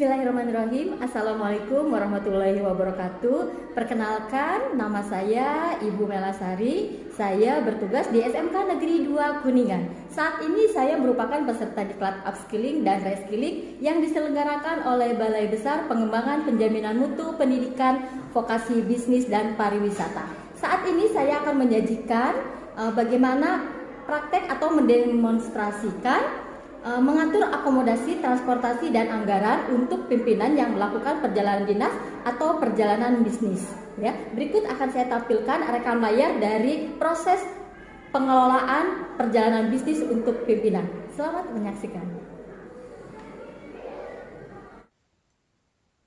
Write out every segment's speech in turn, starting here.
Bismillahirrahmanirrahim. Assalamualaikum warahmatullahi wabarakatuh. Perkenalkan, nama saya Ibu Melasari. Saya bertugas di SMK Negeri 2 Kuningan. Saat ini saya merupakan peserta diklat upskilling dan reskilling yang diselenggarakan oleh Balai Besar Pengembangan Penjaminan Mutu Pendidikan Vokasi Bisnis dan Pariwisata. Saat ini saya akan menyajikan bagaimana praktek atau mendemonstrasikan mengatur akomodasi, transportasi, dan anggaran untuk pimpinan yang melakukan perjalanan dinas atau perjalanan bisnis. Ya, berikut akan saya tampilkan rekam layar dari proses pengelolaan perjalanan bisnis untuk pimpinan. Selamat menyaksikan.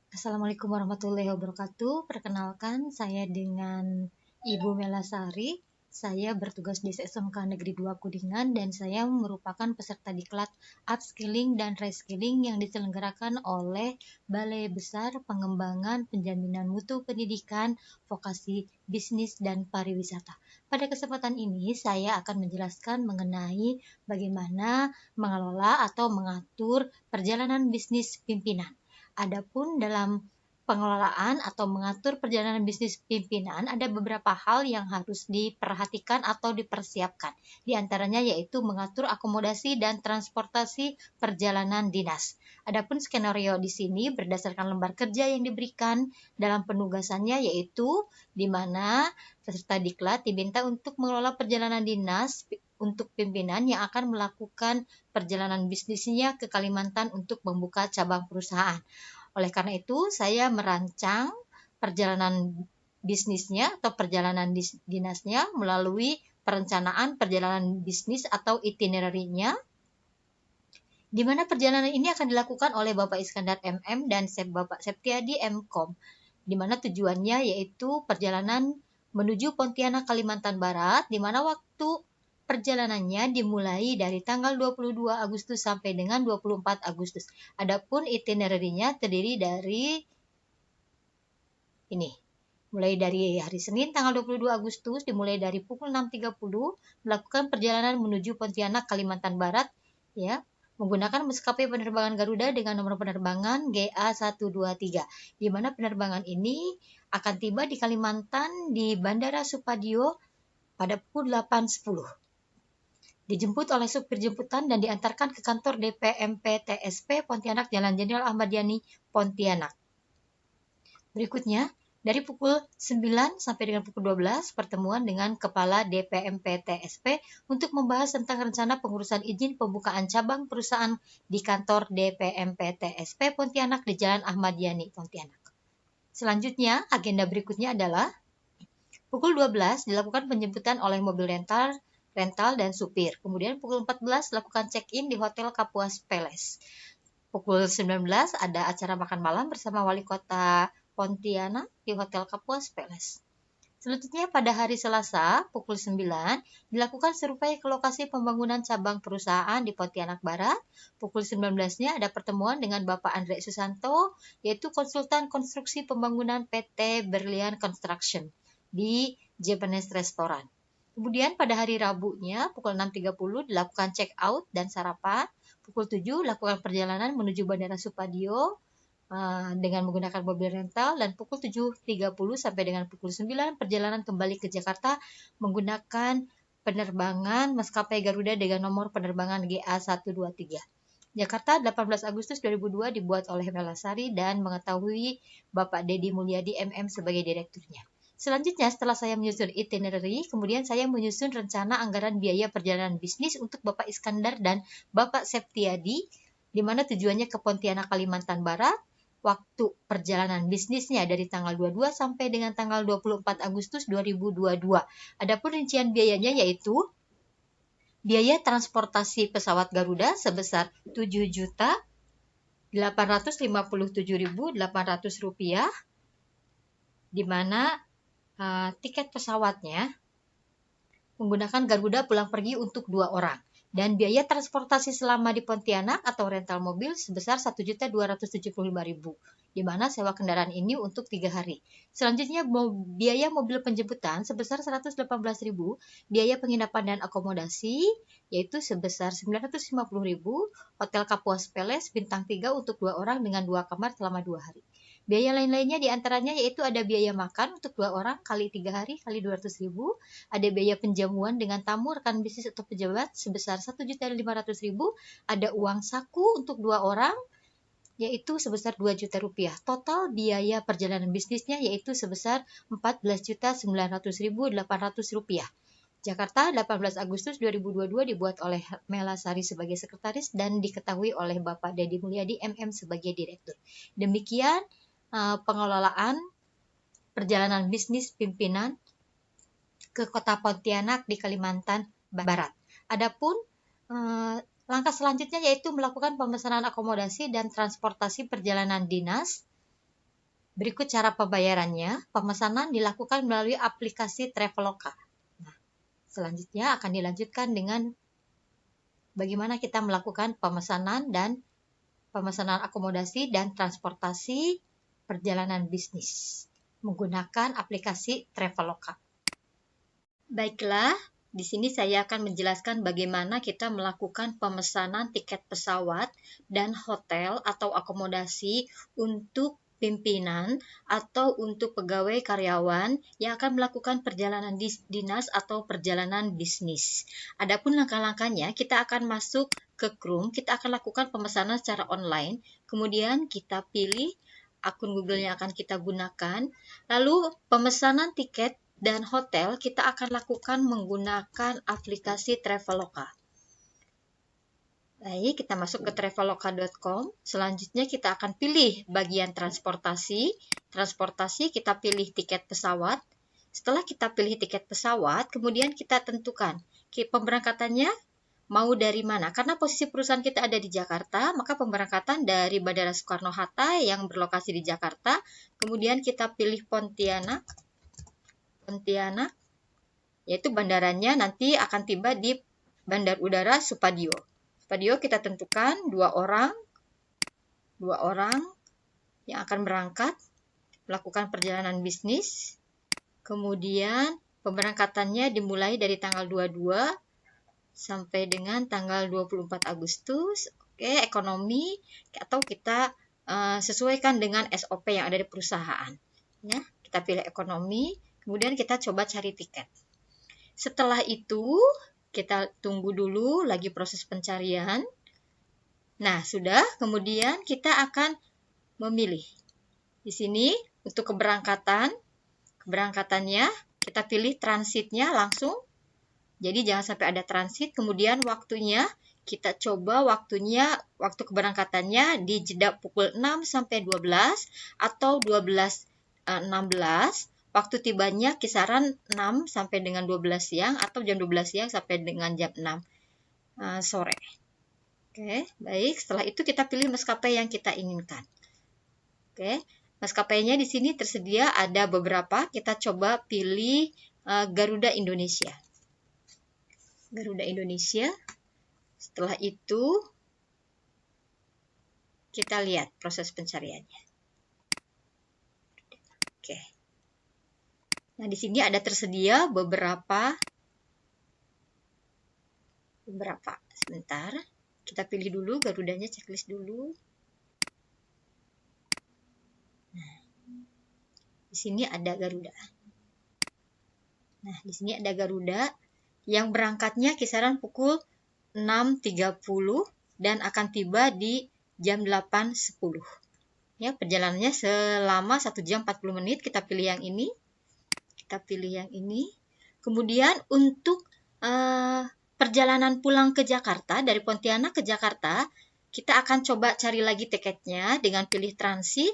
Assalamualaikum warahmatullahi wabarakatuh. Perkenalkan, saya dengan Ibu Melasari. Saya bertugas di SMK Negeri 2 Kuningan dan saya merupakan peserta diklat upskilling dan reskilling yang diselenggarakan oleh Balai Besar Pengembangan Penjaminan Mutu Pendidikan Vokasi Bisnis dan Pariwisata. Pada kesempatan ini saya akan menjelaskan mengenai bagaimana mengelola atau mengatur perjalanan bisnis pimpinan. Adapun dalam pengelolaan atau mengatur perjalanan bisnis pimpinan ada beberapa hal yang harus diperhatikan atau dipersiapkan. Di antaranya yaitu mengatur akomodasi dan transportasi perjalanan dinas. Adapun skenario di sini berdasarkan lembar kerja yang diberikan dalam penugasannya yaitu di mana peserta diklat diminta untuk mengelola perjalanan dinas untuk pimpinan yang akan melakukan perjalanan bisnisnya ke Kalimantan untuk membuka cabang perusahaan. Oleh karena itu, saya merancang perjalanan bisnisnya atau perjalanan dinasnya melalui perencanaan perjalanan bisnis atau itinerary-nya, di mana perjalanan ini akan dilakukan oleh Bapak Iskandar MM dan Bapak Septiadi MKom, di mana tujuannya yaitu perjalanan menuju Pontianak, Kalimantan Barat, di mana waktu perjalanannya dimulai dari tanggal 22 Agustus sampai dengan 24 Agustus. Adapun itinerary-nya terdiri dari ini. Mulai dari hari Senin tanggal 22 Agustus dimulai dari pukul 6.30 melakukan perjalanan menuju Pontianak, Kalimantan Barat ya, menggunakan maskapai penerbangan Garuda dengan nomor penerbangan GA123, di mana penerbangan ini akan tiba di Kalimantan di Bandara Supadio pada pukul 8.10. Dijemput oleh supir jemputan dan diantarkan ke kantor DPMP TSP Pontianak Jalan Jenderal Ahmad Yani, Pontianak. Berikutnya, dari pukul 9 sampai dengan pukul 12, pertemuan dengan Kepala DPMP TSP untuk membahas tentang rencana pengurusan izin pembukaan cabang perusahaan di kantor DPMP TSP Pontianak di Jalan Ahmad Yani, Pontianak. Selanjutnya, agenda berikutnya adalah pukul 12 dilakukan penjemputan oleh mobil rental dan supir. Kemudian pukul 14 lakukan check-in di Hotel Kapuas Palace. Pukul 19 ada acara makan malam bersama Wali Kota Pontianak di Hotel Kapuas Palace. Selanjutnya pada hari Selasa pukul 9 dilakukan survei ke lokasi pembangunan cabang perusahaan di Pontianak Barat. Pukul 19-nya ada pertemuan dengan Bapak Andre Susanto, yaitu konsultan konstruksi pembangunan PT Berlian Construction di Japanese Restaurant. Kemudian pada hari Rabunya pukul 6.30 dilakukan check out dan sarapan. Pukul 7 lakukan perjalanan menuju Bandara Supadio dengan menggunakan mobil rental, dan pukul 7.30 sampai dengan pukul 9 perjalanan kembali ke Jakarta menggunakan penerbangan maskapai Garuda dengan nomor penerbangan GA123. Jakarta 18 Agustus 2002 dibuat oleh Melasari dan mengetahui Bapak Dedi Mulyadi MM sebagai direkturnya. Selanjutnya, setelah saya menyusun itinerary, kemudian saya menyusun rencana anggaran biaya perjalanan bisnis untuk Bapak Iskandar dan Bapak Septiadi, di mana tujuannya ke Pontianak, Kalimantan Barat. Waktu perjalanan bisnisnya dari tanggal 22 sampai dengan tanggal 24 Agustus 2022. Adapun rincian biayanya yaitu biaya transportasi pesawat Garuda sebesar Rp7.857.800, di mana tiket pesawatnya menggunakan Garuda pulang pergi untuk 2 orang. Dan biaya transportasi selama di Pontianak atau rental mobil sebesar Rp1.275.000, di mana sewa kendaraan ini untuk 3 hari. Selanjutnya biaya mobil penjemputan sebesar Rp118.000, biaya penginapan dan akomodasi yaitu sebesar Rp950.000, hotel Kapuas Palace bintang 3 untuk 2 orang dengan 2 kamar selama 2 hari. Biaya lain-lainnya diantaranya yaitu ada biaya makan untuk 2 orang kali 3 hari kali 200.000, ada biaya penjamuan dengan tamu, rekan bisnis atau pejabat sebesar Rp1.500.000, ada uang saku untuk 2 orang yaitu sebesar Rp2 juta. Total biaya perjalanan bisnisnya yaitu sebesar Rp14.900.800. Jakarta, 18 Agustus 2022, dibuat oleh Mela Sari sebagai sekretaris dan diketahui oleh Bapak Dedi Mulyadi MM sebagai direktur. Demikian pengelolaan perjalanan bisnis pimpinan ke Kota Pontianak di Kalimantan Barat. Adapun langkah selanjutnya yaitu melakukan pemesanan akomodasi dan transportasi perjalanan dinas. Berikut cara pembayarannya. Pemesanan dilakukan melalui aplikasi Traveloka. Nah, selanjutnya akan dilanjutkan dengan bagaimana kita melakukan pemesanan akomodasi dan transportasi perjalanan bisnis menggunakan aplikasi Traveloka. Baiklah, di sini saya akan menjelaskan bagaimana kita melakukan pemesanan tiket pesawat dan hotel atau akomodasi untuk pimpinan atau untuk pegawai karyawan yang akan melakukan perjalanan dinas atau perjalanan bisnis. Adapun langkah-langkahnya, kita akan masuk ke Chrome, kita akan lakukan pemesanan secara online, kemudian kita pilih akun Google yang akan kita gunakan, lalu pemesanan tiket dan hotel kita akan lakukan menggunakan aplikasi Traveloka. Baik, kita masuk ke traveloka.com. Selanjutnya kita akan pilih bagian transportasi. Transportasi kita pilih tiket pesawat. Setelah kita pilih tiket pesawat, kemudian kita tentukan pemberangkatannya mau dari mana. Karena posisi perusahaan kita ada di Jakarta, maka pemberangkatan dari Bandara Soekarno-Hatta yang berlokasi di Jakarta. Kemudian kita pilih Pontianak, yaitu bandaranya nanti akan tiba di Bandar Udara Supadio. Supadio kita tentukan 2 orang yang akan berangkat melakukan perjalanan bisnis. Kemudian pemberangkatannya dimulai dari tanggal 22 sampai dengan tanggal 24 Agustus. Oke, ekonomi atau kita sesuaikan dengan SOP yang ada di perusahaan. Ya, kita pilih ekonomi, kemudian kita coba cari tiket. Setelah itu, kita tunggu dulu lagi proses pencarian. Nah, sudah. Kemudian kita akan memilih. Di sini untuk keberangkatannya kita pilih transitnya langsung. Jadi jangan sampai ada transit. Kemudian waktunya kita coba waktu keberangkatannya di jeda pukul 6 sampai 12 atau 12.16. Waktu tibanya kisaran 6 sampai dengan 12 siang atau jam 12 siang sampai dengan jam 6 sore. Oke, baik. Setelah itu kita pilih maskapai yang kita inginkan. Oke, maskapainya di sini tersedia ada beberapa. Kita coba pilih Garuda Indonesia. Garuda Indonesia. Setelah itu kita lihat proses pencariannya. Oke. Nah, di sini ada tersedia beberapa. Sebentar. Kita pilih dulu Garudanya, checklist dulu. Nah, di sini ada Garuda. Nah, di sini ada Garuda yang berangkatnya kisaran pukul 6.30 dan akan tiba di jam 8.10. Ya, perjalanannya selama 1 jam 40 menit. Kita pilih yang ini. Kemudian untuk perjalanan pulang ke Jakarta, dari Pontianak ke Jakarta, kita akan coba cari lagi tiketnya dengan pilih transit,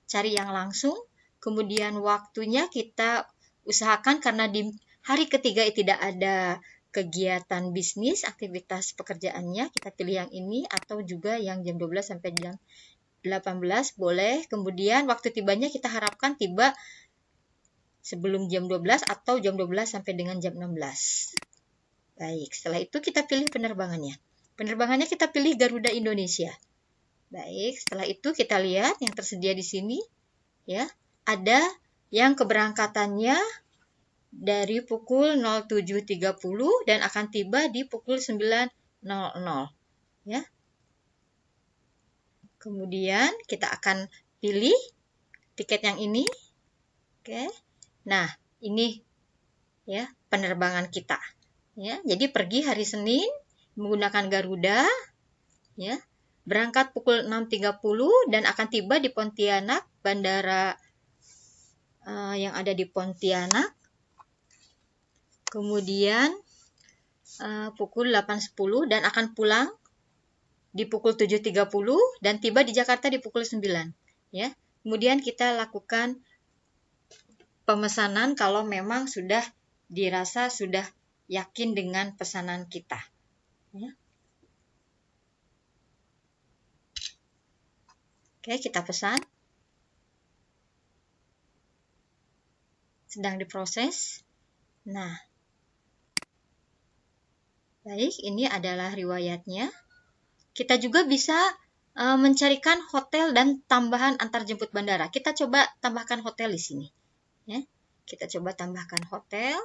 cari yang langsung. Kemudian waktunya kita usahakan karena di hari ketiga tidak ada kegiatan bisnis, aktivitas pekerjaannya, kita pilih yang ini atau juga yang jam 12 sampai jam 18 boleh. Kemudian waktu tibanya kita harapkan tiba sebelum jam 12 atau jam 12 sampai dengan jam 16. Baik, setelah itu kita pilih penerbangannya. Penerbangannya kita pilih Garuda Indonesia. Baik, setelah itu kita lihat yang tersedia di sini, ya. Ada yang keberangkatannya dari pukul 07.30 dan akan tiba di pukul 9.00, ya. Kemudian kita akan pilih tiket yang ini. Oke. Nah, ini ya penerbangan kita. Ya, jadi pergi hari Senin menggunakan Garuda, ya. Berangkat pukul 6.30 dan akan tiba di Pontianak, bandara yang ada di Pontianak. Kemudian pukul 8.10 dan akan pulang di pukul 7.30 dan tiba di Jakarta di pukul 9, ya. Kemudian kita lakukan pemesanan kalau memang sudah dirasa sudah yakin dengan pesanan kita, ya. Oke, kita pesan. Sedang diproses. Nah, baik, ini adalah riwayatnya. Kita juga bisa mencarikan hotel dan tambahan antar jemput bandara. Kita coba tambahkan hotel di sini. Ya. Kita coba tambahkan hotel.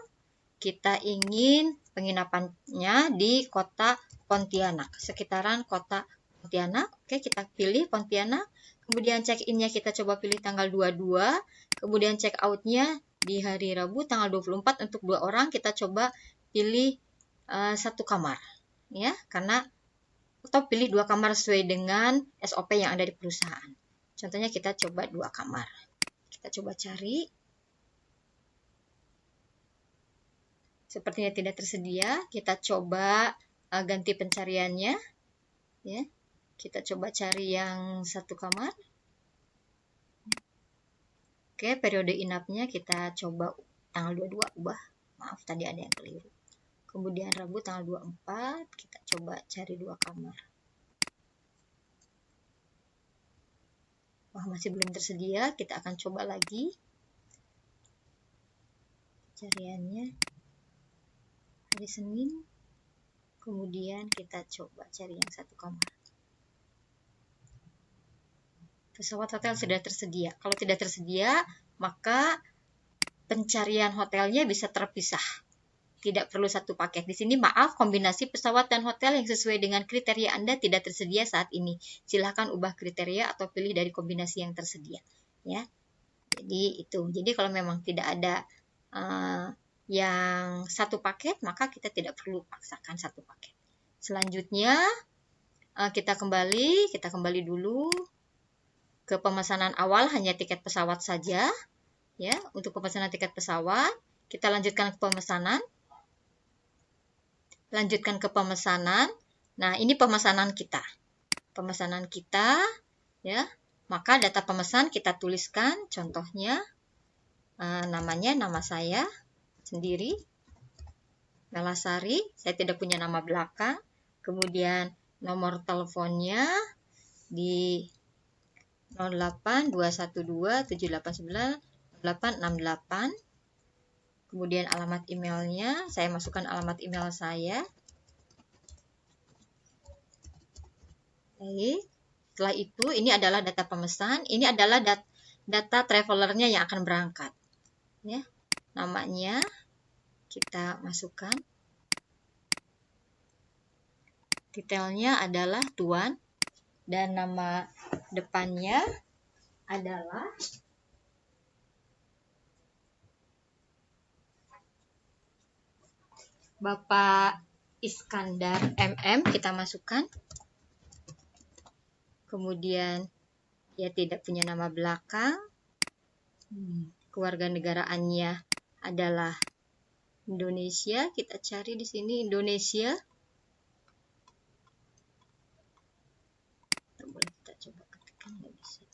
Kita ingin penginapannya di kota Pontianak, sekitaran kota Pontianak. Oke, kita pilih Pontianak. Kemudian check-in-nya kita coba pilih tanggal 22. Kemudian check-out-nya di hari Rabu tanggal 24 untuk 2 orang. Kita coba pilih 1 kamar. Ya, karena atau pilih 2 kamar sesuai dengan SOP yang ada di perusahaan. Contohnya kita coba 2 kamar. Kita coba cari. Sepertinya tidak tersedia. Kita coba ganti pencariannya. Ya. Kita coba cari yang 1 kamar. Oke, periode inapnya kita coba tanggal 22 ubah. Maaf, tadi ada yang keliru. Kemudian Rabu tanggal 24, kita coba cari 2 kamar. Wah, masih belum tersedia, kita akan coba lagi. Cariannya hari Senin. Kemudian kita coba cari yang 1 kamar. Pesawat hotel sudah tersedia. Kalau tidak tersedia, maka pencarian hotelnya bisa terpisah. Tidak perlu satu paket. Di sini maaf, kombinasi pesawat dan hotel yang sesuai dengan kriteria Anda tidak tersedia saat ini. Silahkan ubah kriteria atau pilih dari kombinasi yang tersedia. Ya, jadi itu. Jadi kalau memang tidak ada yang satu paket, maka kita tidak perlu paksakan satu paket. Selanjutnya kita kembali dulu ke pemesanan awal, hanya tiket pesawat saja. Ya, untuk pemesanan tiket pesawat, kita lanjutkan ke pemesanan. Nah, ini pemesanan kita. Ya. Maka data pemesan kita tuliskan, contohnya namanya, nama saya sendiri, Melasari, saya tidak punya nama belakang. Kemudian nomor teleponnya di 082127890868. Kemudian alamat emailnya, saya masukkan alamat email saya. Baik, setelah itu ini adalah data pemesan, ini adalah data travelernya yang akan berangkat. Ya, namanya kita masukkan. Detailnya adalah Tuan dan nama depannya adalah Bapak Iskandar MM, kita masukkan. Kemudian dia tidak punya nama belakang. Kewarganegaraannya adalah Indonesia. Kita cari di sini Indonesia. Kita coba ketikkan, nggak bisa.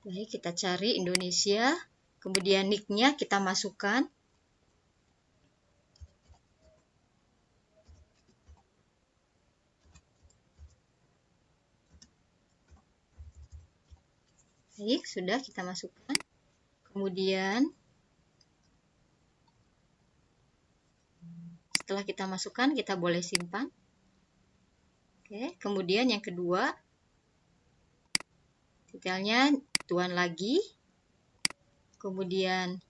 Baik, kita cari Indonesia. Kemudian nick-nya kita masukkan. Baik, sudah kita masukkan. Kemudian Setelah kita masukkan, kita boleh simpan. Oke, kemudian yang kedua, detailnya tuan lagi. Kemudian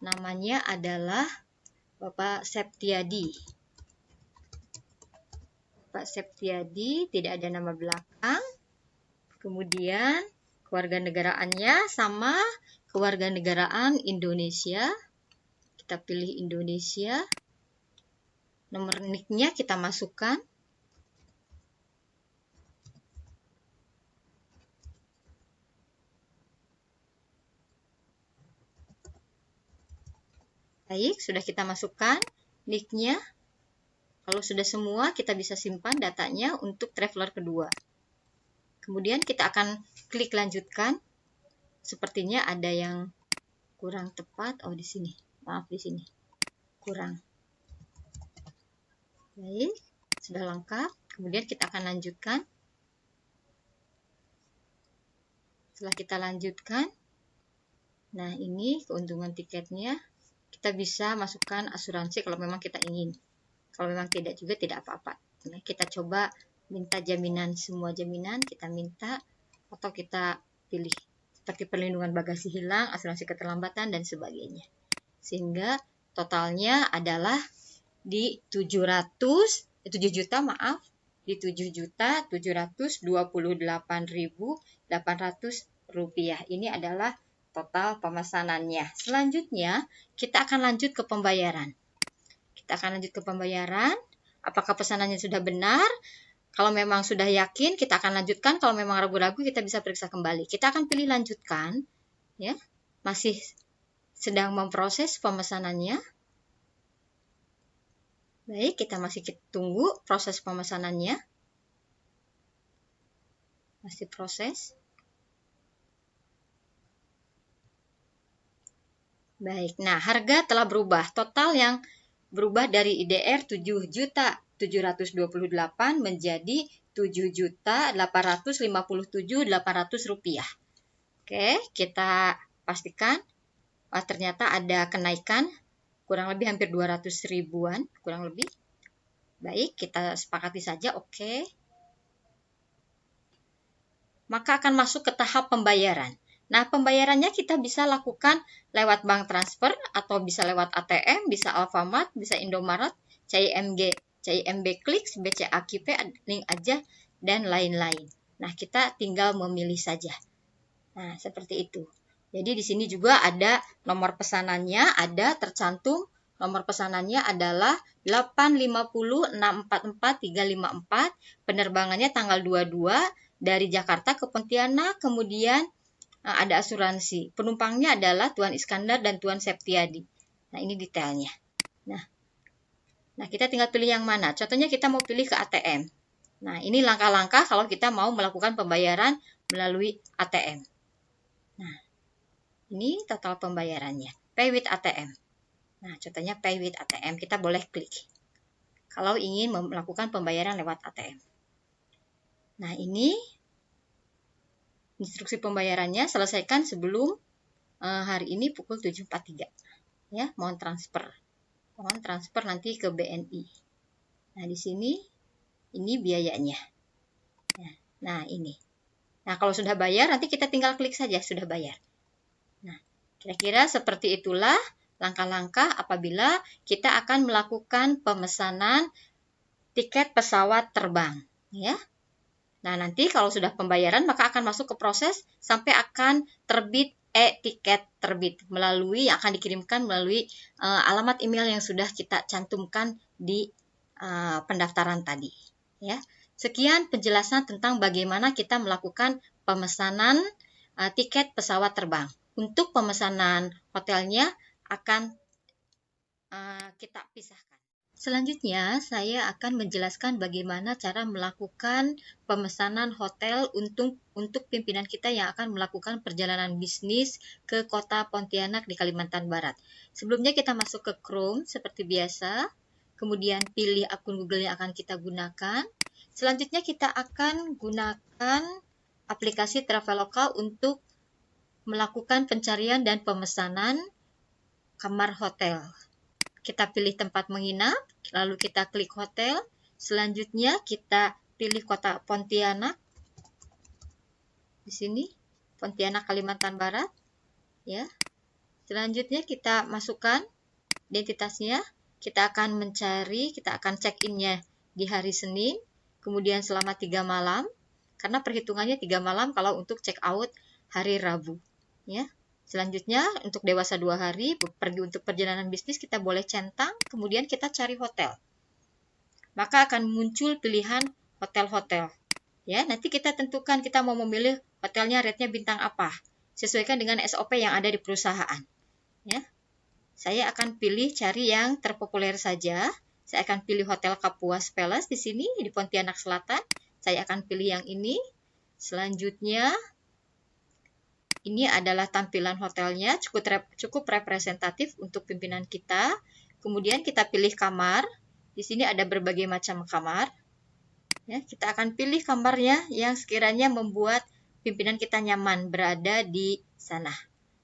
namanya adalah Bapak Septiadi. Bapak Septiadi, tidak ada nama belakang. Kemudian kewarganegaraannya sama kewarganegaraan Indonesia. Kita pilih Indonesia. Nomor NIK-nya kita masukkan. Baik, sudah kita masukkan NIK-nya. Kalau sudah semua, kita bisa simpan datanya untuk traveler kedua. Kemudian kita akan klik lanjutkan. Sepertinya ada yang kurang tepat. Oh, di sini. Maaf, di sini. Kurang. Baik, sudah lengkap. Kemudian kita akan lanjutkan. Setelah kita lanjutkan, nah ini keuntungan tiketnya. Kita bisa masukkan asuransi kalau memang kita ingin. Kalau memang tidak juga tidak apa-apa. Nah, kita coba minta jaminan, semua jaminan kita minta, atau kita pilih seperti perlindungan bagasi hilang, asuransi keterlambatan, dan sebagainya. Sehingga totalnya adalah di 7 juta, di 7.728.800 rupiah. Ini adalah total pemesanannya. Selanjutnya, kita akan lanjut ke pembayaran. Apakah pesanannya sudah benar? Kalau memang sudah yakin, kita akan lanjutkan. Kalau memang ragu-ragu, kita bisa periksa kembali. Kita akan pilih lanjutkan. Ya, masih sedang memproses pemesanannya. Baik, kita masih tunggu proses pemesanannya. Masih proses. Baik, nah harga telah berubah. Total yang berubah dari IDR 7.728 menjadi 7.857.800 rupiah. Oke, kita pastikan ternyata ada kenaikan kurang lebih hampir 200 ribuan, kurang lebih. Baik, kita sepakati saja, oke. Maka akan masuk ke tahap pembayaran. Nah, pembayarannya kita bisa lakukan lewat bank transfer atau bisa lewat ATM, bisa Alfamart, bisa Indomaret, CIMB Clicks, BCA KIP, link aja, dan lain-lain. Nah, kita tinggal memilih saja. Nah, seperti itu. Jadi di sini juga ada nomor pesanannya, ada tercantum nomor pesanannya adalah 850644354, penerbangannya tanggal 22 dari Jakarta ke Pontianak, kemudian ada asuransi. Penumpangnya adalah Tuan Iskandar dan Tuan Septiadi. Nah, ini detailnya. Nah, kita tinggal pilih yang mana. Contohnya kita mau pilih ke ATM. Nah, ini langkah-langkah kalau kita mau melakukan pembayaran melalui ATM. Nah, ini total pembayarannya. Pay with ATM. Nah, contohnya Pay with ATM. Kita boleh klik kalau ingin melakukan pembayaran lewat ATM. Nah, ini instruksi pembayarannya selesaikan sebelum hari ini pukul 7.43. Ya, mohon transfer. Mohon transfer nanti ke BNI. Nah, di sini ini biayanya. Nah, ini. Nah, kalau sudah bayar nanti kita tinggal klik saja sudah bayar. Nah, kira-kira seperti itulah langkah-langkah apabila kita akan melakukan pemesanan tiket pesawat terbang, ya. Nah, nanti kalau sudah pembayaran maka akan masuk ke proses sampai akan terbit e-tiket terbit melalui yang akan dikirimkan melalui alamat email yang sudah kita cantumkan di pendaftaran tadi, ya. Sekian penjelasan tentang bagaimana kita melakukan pemesanan tiket pesawat terbang. Untuk pemesanan hotelnya akan kita pisahkan. Selanjutnya, saya akan menjelaskan bagaimana cara melakukan pemesanan hotel untuk pimpinan kita yang akan melakukan perjalanan bisnis ke kota Pontianak di Kalimantan Barat. Sebelumnya kita masuk ke Chrome seperti biasa, kemudian pilih akun Google yang akan kita gunakan. Selanjutnya kita akan gunakan aplikasi Traveloka untuk melakukan pencarian dan pemesanan kamar hotel. kita pilih tempat menginap, lalu kita klik hotel. Selanjutnya kita pilih kota Pontianak. Di sini Pontianak, Kalimantan Barat, ya. Selanjutnya kita masukkan identitasnya. Kita akan mencari, kita akan check-in-nya di hari Senin, kemudian selama 3 malam, karena perhitungannya 3 malam kalau untuk check out hari Rabu, ya. Selanjutnya untuk dewasa 2 hari, pergi untuk perjalanan bisnis kita boleh centang, kemudian kita cari hotel. Maka akan muncul pilihan hotel-hotel. Ya, nanti kita tentukan kita mau memilih hotelnya rate-nya bintang apa, sesuaikan dengan SOP yang ada di perusahaan. Ya. Saya akan pilih cari yang terpopuler saja. Saya akan pilih Hotel Kapuas Palace di sini di Pontianak Selatan. Saya akan pilih yang ini. Selanjutnya ini adalah tampilan hotelnya, cukup representatif untuk pimpinan kita. Kemudian kita pilih kamar. Di sini ada berbagai macam kamar. Ya, kita akan pilih kamarnya yang sekiranya membuat pimpinan kita nyaman berada di sana.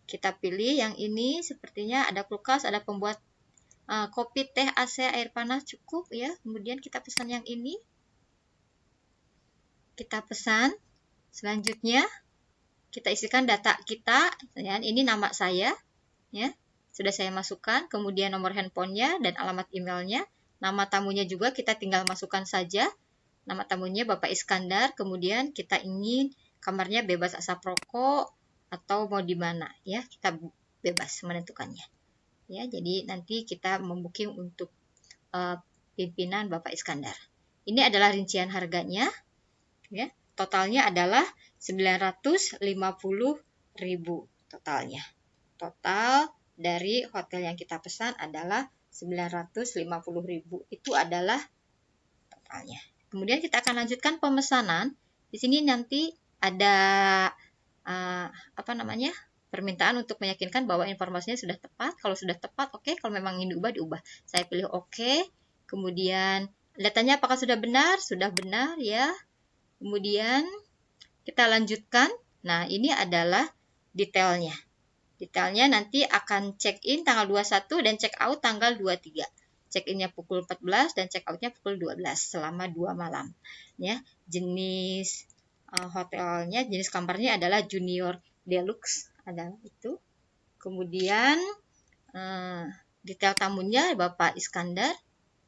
Kita pilih yang ini, sepertinya ada kulkas, ada pembuat kopi, teh, AC, air panas cukup ya. Kemudian kita pesan yang ini. Kita pesan. Selanjutnya kita isikan data kita, ya. Ini nama saya, ya. Sudah saya masukkan, kemudian nomor handphonenya dan alamat emailnya. Nama tamunya juga kita tinggal masukkan saja. Nama tamunya Bapak Iskandar, kemudian kita ingin kamarnya bebas asap rokok atau mau di mana, ya. Kita bebas menentukannya. Ya, jadi nanti kita membooking untuk pimpinan Bapak Iskandar. Ini adalah rincian harganya, ya. Totalnya adalah 950.000 totalnya. Total dari hotel yang kita pesan adalah 950.000. Itu adalah totalnya. Kemudian kita akan lanjutkan pemesanan. Di sini nanti ada permintaan untuk meyakinkan bahwa informasinya sudah tepat. Kalau sudah tepat, oke. Kalau memang ingin diubah, diubah. Saya pilih oke. Kemudian datanya apakah sudah benar? Sudah benar, ya. Kemudian kita lanjutkan. Nah, ini adalah detailnya. Detailnya nanti akan check-in tanggal 21 dan check-out tanggal 23. Check-innya pukul 14 dan check-outnya pukul 12 selama 2 malam. Ya, jenis hotelnya, jenis kamarnya adalah Junior Deluxe, adalah itu. Kemudian detail tamunya Bapak Iskandar,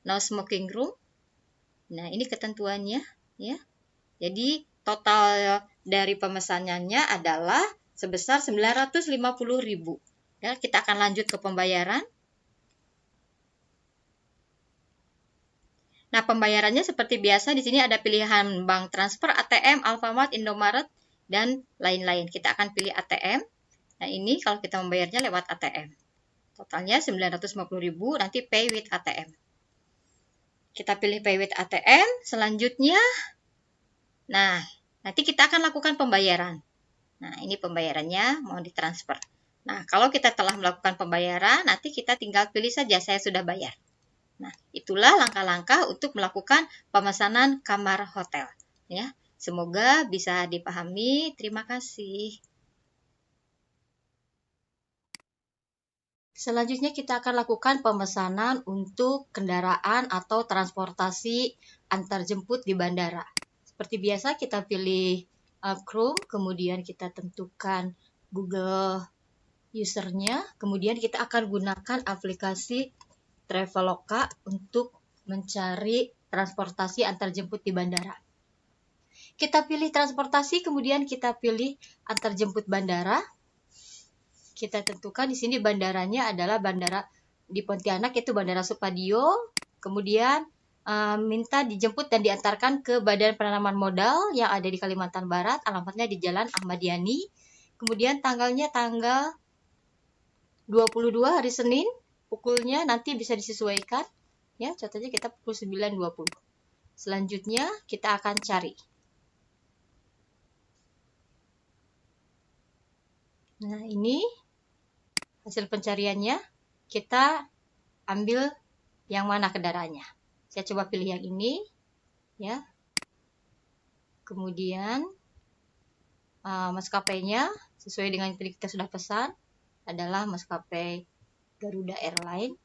no smoking room. Nah, ini ketentuannya, ya. Jadi total dari pemesanannya adalah sebesar 950.000. Ya, kita akan lanjut ke pembayaran. Nah, pembayarannya seperti biasa, di sini ada pilihan bank transfer, ATM, Alfamart, Indomaret, dan lain-lain. Kita akan pilih ATM. Nah, ini kalau kita membayarnya lewat ATM. Totalnya 950.000, nanti pay with ATM. Kita pilih pay with ATM, selanjutnya, nah, nanti kita akan lakukan pembayaran. Nah, ini pembayarannya mau ditransfer. Nah, kalau kita telah melakukan pembayaran, nanti kita tinggal pilih saja, saya sudah bayar. Nah, itulah langkah-langkah untuk melakukan pemesanan kamar hotel. Ya, semoga bisa dipahami. Terima kasih. Selanjutnya kita akan lakukan pemesanan untuk kendaraan atau transportasi antarjemput di bandara. Seperti biasa kita pilih Chrome, kemudian kita tentukan Google usernya, kemudian kita akan gunakan aplikasi Traveloka untuk mencari transportasi antarjemput di bandara. Kita pilih transportasi, kemudian kita pilih antarjemput bandara. Kita tentukan di sini bandaranya adalah bandara di Pontianak, yaitu Bandara Supadio. Kemudian minta dijemput dan diantarkan ke Badan Penanaman Modal yang ada di Kalimantan Barat, alamatnya di Jalan Ahmad Yani. Kemudian tanggalnya tanggal 22 hari Senin. Pukulnya nanti bisa disesuaikan, ya, contohnya kita pukul 9.20. Selanjutnya kita akan cari. Nah, ini hasil pencariannya. Kita ambil yang mana kendaraannya. Saya coba pilih yang ini, ya. Kemudian maskapainya sesuai dengan yang kita sudah pesan adalah maskapai Garuda Airlines.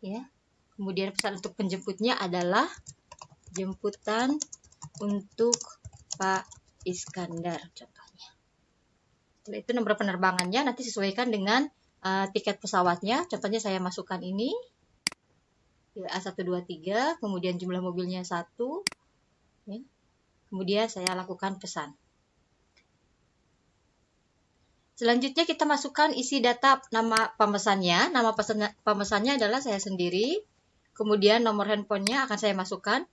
ya. Kemudian pesan untuk penjemputnya adalah jemputan untuk Pak Iskandar contohnya. Setelah itu nomor penerbangannya nanti sesuaikan dengan tiket pesawatnya. Contohnya saya masukkan ini A123, kemudian jumlah mobilnya 1, ya. Kemudian saya lakukan pesan. Selanjutnya kita masukkan isi data nama pemesannya. Nama pemesannya adalah saya sendiri. Kemudian nomor handphonenya akan saya masukkan.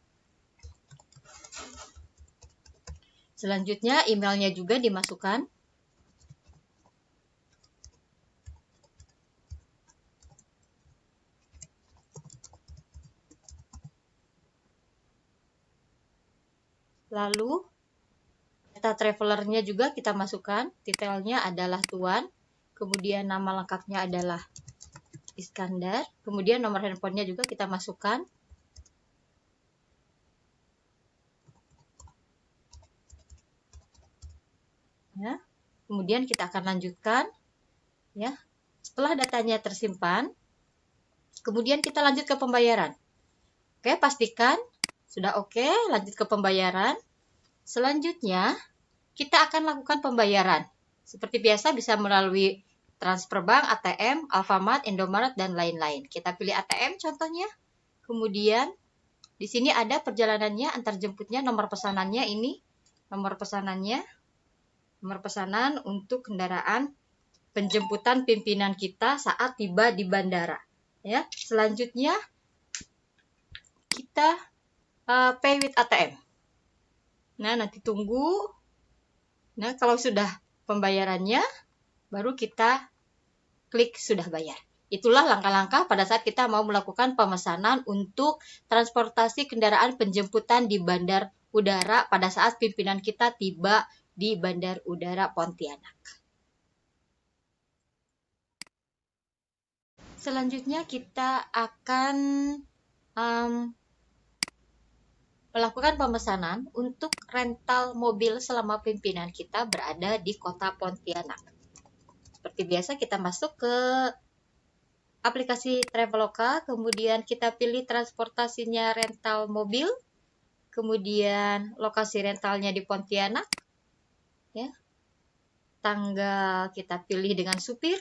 Selanjutnya emailnya juga dimasukkan. Lalu data travelernya juga kita masukkan. Detailnya adalah Tuan. Kemudian nama lengkapnya adalah Iskandar. Kemudian nomor handphonenya juga kita masukkan. Ya. Kemudian kita akan lanjutkan. Ya. Setelah datanya tersimpan, kemudian kita lanjut ke pembayaran. Oke, pastikan sudah oke, lanjut ke pembayaran. Selanjutnya, kita akan lakukan pembayaran. Seperti biasa bisa melalui transfer bank, ATM, Alfamart, Indomaret, dan lain-lain. Kita pilih ATM contohnya. Kemudian, di sini ada perjalanannya, antar jemputnya, nomor pesanannya ini. Nomor pesanan untuk kendaraan penjemputan pimpinan kita saat tiba di bandara. Ya, selanjutnya kita pay with ATM. Nah, nanti tunggu. Nah, kalau sudah pembayarannya, baru kita klik sudah bayar. Itulah langkah-langkah pada saat kita mau melakukan pemesanan untuk transportasi kendaraan penjemputan di bandar udara pada saat pimpinan kita tiba di Bandar Udara Pontianak. Selanjutnya kita akan melakukan pemesanan untuk rental mobil selama pimpinan kita berada di kota Pontianak. Seperti biasa kita masuk ke aplikasi Traveloka, kemudian kita pilih transportasinya rental mobil, kemudian lokasi rentalnya di Pontianak, ya. Tanggal kita pilih dengan supir,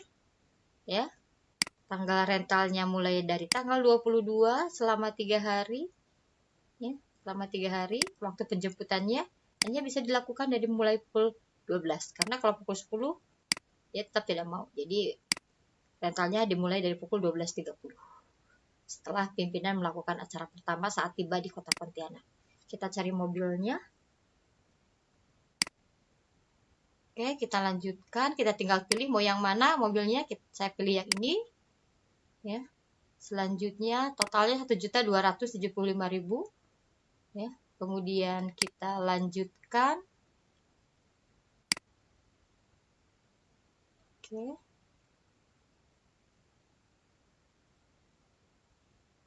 ya. Tanggal rentalnya mulai dari tanggal 22 selama 3 hari, ya. Selama 3 hari, waktu penjemputannya hanya bisa dilakukan dari mulai pukul 12. Karena kalau pukul 10, ya tetap tidak mau. Jadi, rentalnya dimulai dari pukul 12.30. Setelah pimpinan melakukan acara pertama saat tiba di kota Pontianak. Kita cari mobilnya. Oke, kita lanjutkan. Kita tinggal pilih mau yang mana mobilnya. Saya pilih yang ini. Ya. Selanjutnya totalnya 1.275.000. Ya. Kemudian kita lanjutkan. Oke.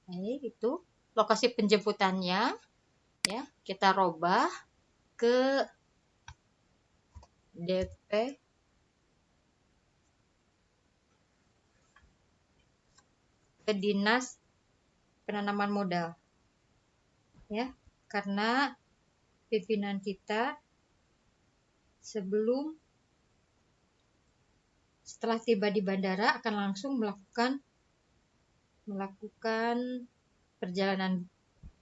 Baik, itu lokasi penjemputannya. Ya, kita robah ke DP ke Dinas Penanaman Modal. Ya, karena pimpinan kita setelah tiba di bandara akan langsung melakukan perjalanan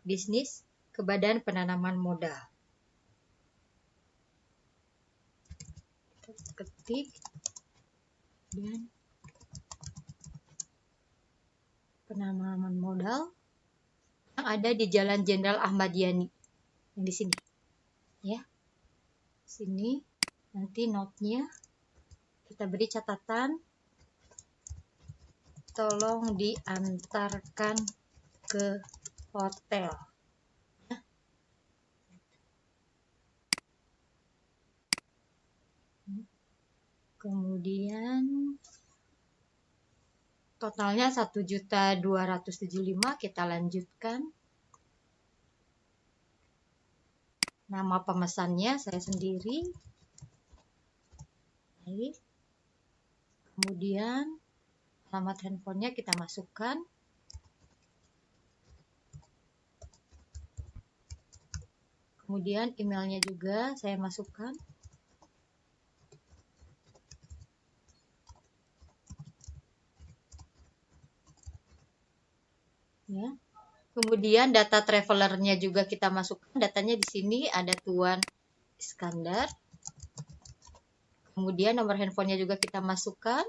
bisnis ke Badan Penanaman Modal. Ketik dan penanaman modal yang ada di Jalan Jenderal Ahmad Yani yang di sini, ya. Sini nanti note-nya kita beri catatan, tolong diantarkan ke hotel. Kemudian totalnya 1.275.000, kita lanjutkan. Nama pemesannya saya sendiri. Baik. Kemudian alamat handphonenya kita masukkan. Kemudian emailnya juga saya masukkan. Ya. Kemudian data travelernya juga kita masukkan. Datanya di sini ada Tuan Iskandar. Kemudian nomor handphonenya juga kita masukkan.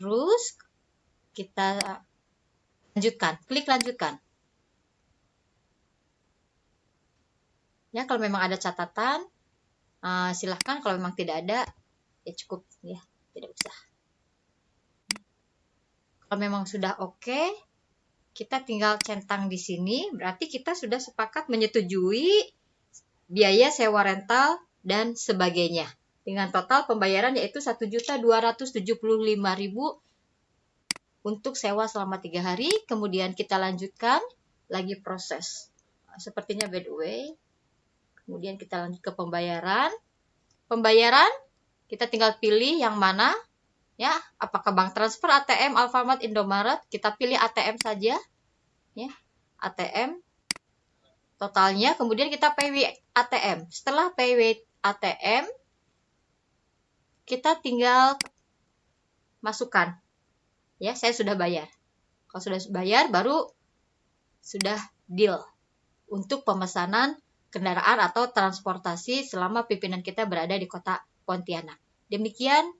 Terus kita lanjutkan, klik lanjutkan. Ya, kalau memang ada catatan, silahkan. Kalau memang tidak ada, ya cukup ya, tidak usah. Kalau memang sudah oke, kita tinggal centang di sini. Berarti kita sudah sepakat menyetujui biaya sewa rental dan sebagainya. Dengan total pembayaran yaitu Rp1.275.000 untuk sewa selama 3 hari. Kemudian kita lanjutkan lagi proses. Sepertinya by the way. Kemudian kita lanjut ke pembayaran. Pembayaran, kita tinggal pilih yang mana. Ya, apakah bank transfer, ATM, Alfamart, Indomaret, kita pilih ATM saja, ya, ATM, totalnya, kemudian kita pay with ATM. Setelah pay with ATM, kita tinggal masukkan, ya, saya sudah bayar. Kalau sudah bayar, baru sudah deal untuk pemesanan kendaraan atau transportasi selama pimpinan kita berada di kota Pontianak. Demikian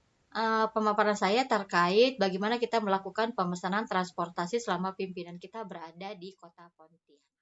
pemaparan saya terkait bagaimana kita melakukan pemesanan transportasi selama pimpinan kita berada di kota Pontianak.